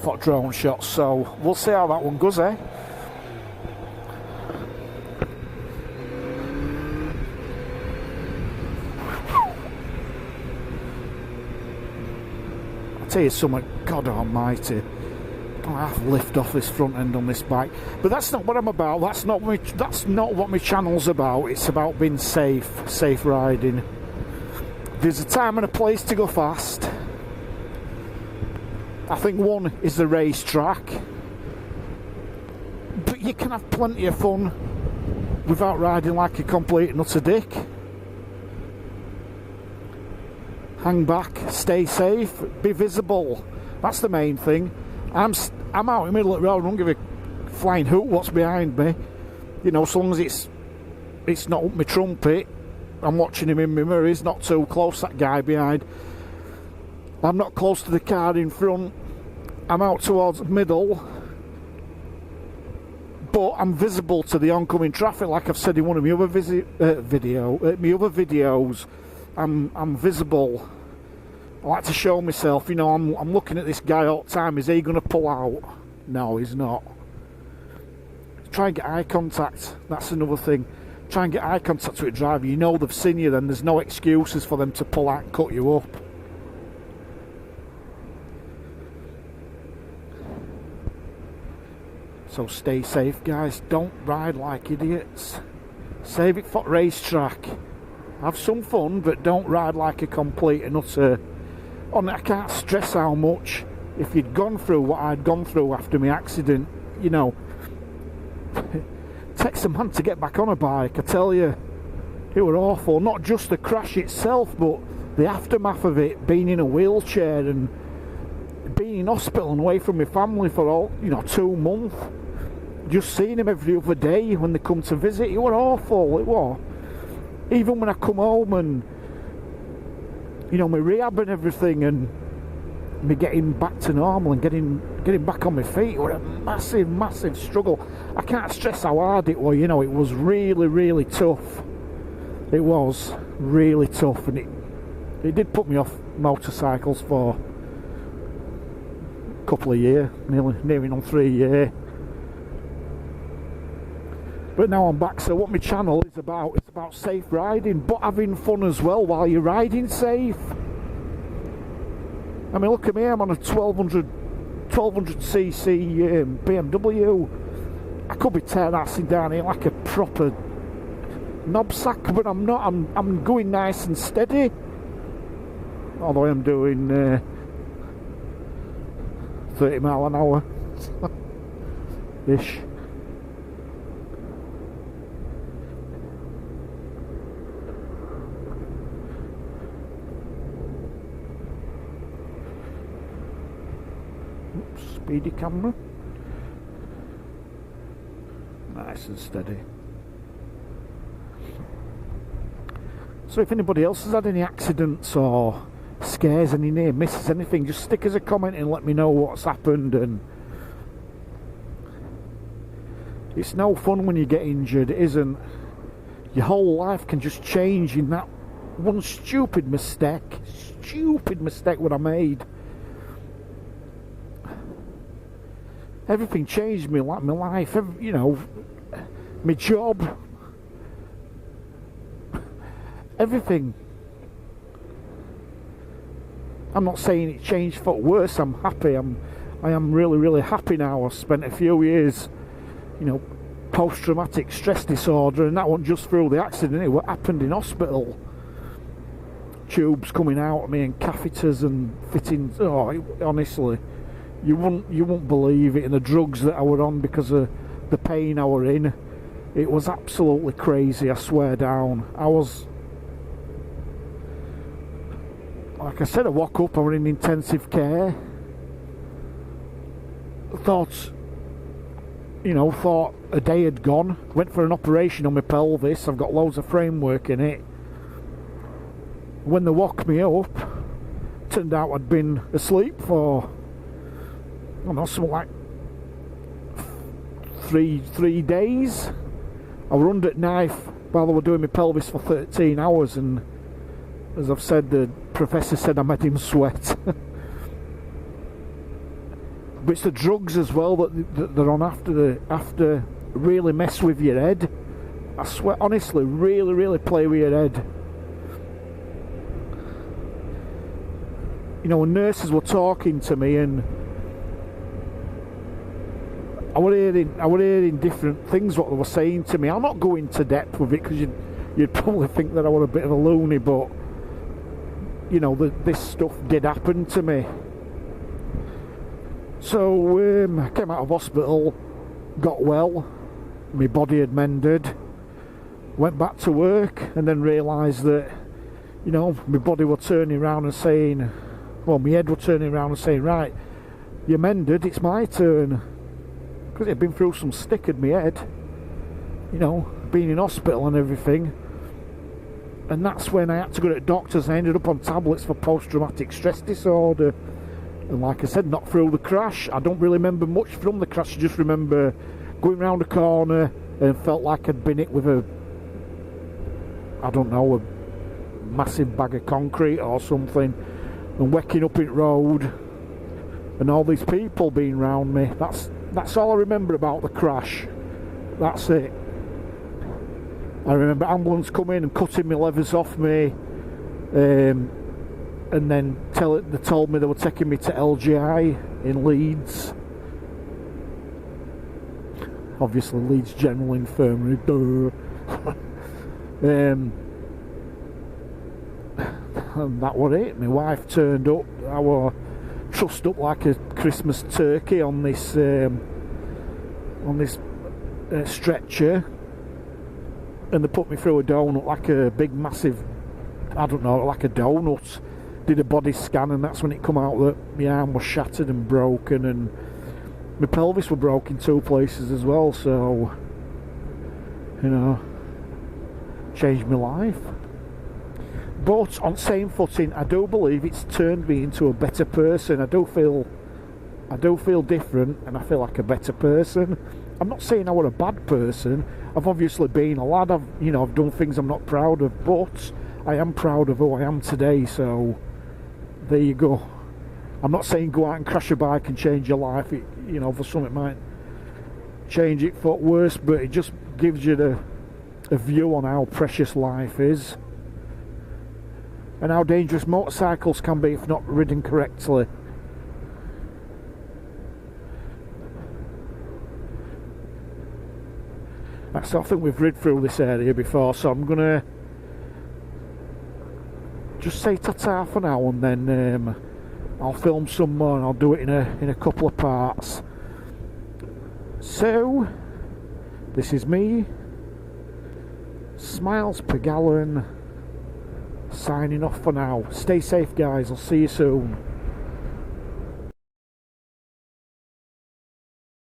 for drone shots, so we'll see how that one goes, eh? I'll tell you something, God almighty, I have to lift off this front end on this bike, but that's not what I'm about. That's not what my channel's about. It's about being safe riding. There's a time and a place to go fast. I think one is the racetrack, but you can have plenty of fun without riding like a complete and utter dick. Hang back, stay safe, be visible. That's the main thing. I'm out in the middle of the road. I don't give a flying hoot what's behind me. You know, so long as it's not up my trumpet. I'm watching him in my mirror. He's not too close, that guy behind. I'm not close to the car in front. I'm out towards the middle, but I'm visible to the oncoming traffic, like I've said in one of my other videos. I'm visible. I like to show myself. You know, I'm looking at this guy all the time. Is he going to pull out? No, he's not. Try and get eye contact. That's another thing. Try and get eye contact with a driver. You know they've seen you, then there's no excuses for them to pull out and cut you up. So stay safe, guys. Don't ride like idiots. Save it for racetrack. Have some fun, but don't ride like a complete and utter... I can't stress how much, if you'd gone through what I'd gone through after my accident, you know, takes a man to get back on a bike, I tell you. It were awful. Not just the crash itself, but the aftermath of it, being in a wheelchair and being in hospital and away from my family for 2 months. Just seeing him every other day when they come to visit. It were awful, it was. Even when I come home and, you know, my rehab and everything, and me getting back to normal and getting back on my feet, it were a massive struggle. I can't stress how hard it was. You know, it was really tough. It was really tough, and it did put me off motorcycles for a couple of years, nearly on 3 years. But now I'm back. So what my channel is about, it's about safe riding, but having fun as well while you're riding safe. I mean, look at me, I'm on a 1200cc BMW. I could be tear-assing down here like a proper knobsack, but I'm not. I'm going nice and steady. Although I'm doing 30 mile an hour ish. Speedy camera, nice and steady. So if anybody else has had any accidents or scares, any near misses, anything, just stick us a comment and let me know what's happened. And it's no fun when you get injured, it isn't. Your whole life can just change in that one stupid mistake what I made. Everything changed me, like my life, you know, my job, everything. I'm not saying it changed for worse. I'm happy. I am really happy now. I spent a few years, you know, post-traumatic stress disorder, and that wasn't just through the accident. It what happened in hospital. Tubes coming out of me and catheters and fittings. Oh, honestly. You won't believe it, and the drugs that I were on because of the pain I were in. It was absolutely crazy, I swear down. I was, like I said, I woke up, I was in intensive care. Thought a day had gone. Went for an operation on my pelvis. I've got loads of framework in it. When they woke me up, turned out I'd been asleep for, I don't know, something like three days. I was under knife while they were doing my pelvis for 13 hours, and as I've said, the professor said I made him sweat. But it's the drugs as well that they're on after really mess with your head. I swear, honestly, really play with your head. You know, when nurses were talking to me, and I were hearing different things what they were saying to me. I'm not going to depth with it because you'd probably think that I was a bit of a loony, but you know, this stuff did happen to me. So I came out of hospital, got well, my body had mended, went back to work, and then realised that, you know, my body was turning around and saying, well, my head was turning around and saying, right, you're mended, it's my turn. Because it had been through some stick in my head, you know, being in hospital and everything. And that's when I had to go to the doctors. I ended up on tablets for post-traumatic stress disorder. And like I said, not through the crash. I don't really remember much from the crash. I just remember going round a corner and felt like I'd been hit with a massive bag of concrete or something, and waking up in road and all these people being round me. That's all I remember about the crash. That's it. I remember ambulance coming and cutting my levers off me, and then they told me they were taking me to LGI in Leeds. Obviously Leeds General Infirmary. And that was it. My wife turned up. I was trussed up like a Christmas turkey on this stretcher, and they put me through a donut, like a big massive, I don't know, like a donut. Did a body scan, and that's when it come out that my arm was shattered and broken, and my pelvis were broke in 2 places as well. So, you know, changed my life. But on the same footing, I do believe it's turned me into a better person. I do feel different, and I feel like a better person. I'm not saying I was a bad person. I've obviously been a lad. I've done things I'm not proud of, but I am proud of who I am today. So there you go. I'm not saying go out and crash a bike and change your life. For some it might change it for worse, but it just gives you a view on how precious life is, and how dangerous motorcycles can be if not ridden correctly. So I think we've rid through this area before, so I'm going to just say ta-ta for now, and then I'll film some more, and I'll do it in a couple of parts. So, this is me, Smiles per Gallon, signing off for now. Stay safe, guys. I'll see you soon.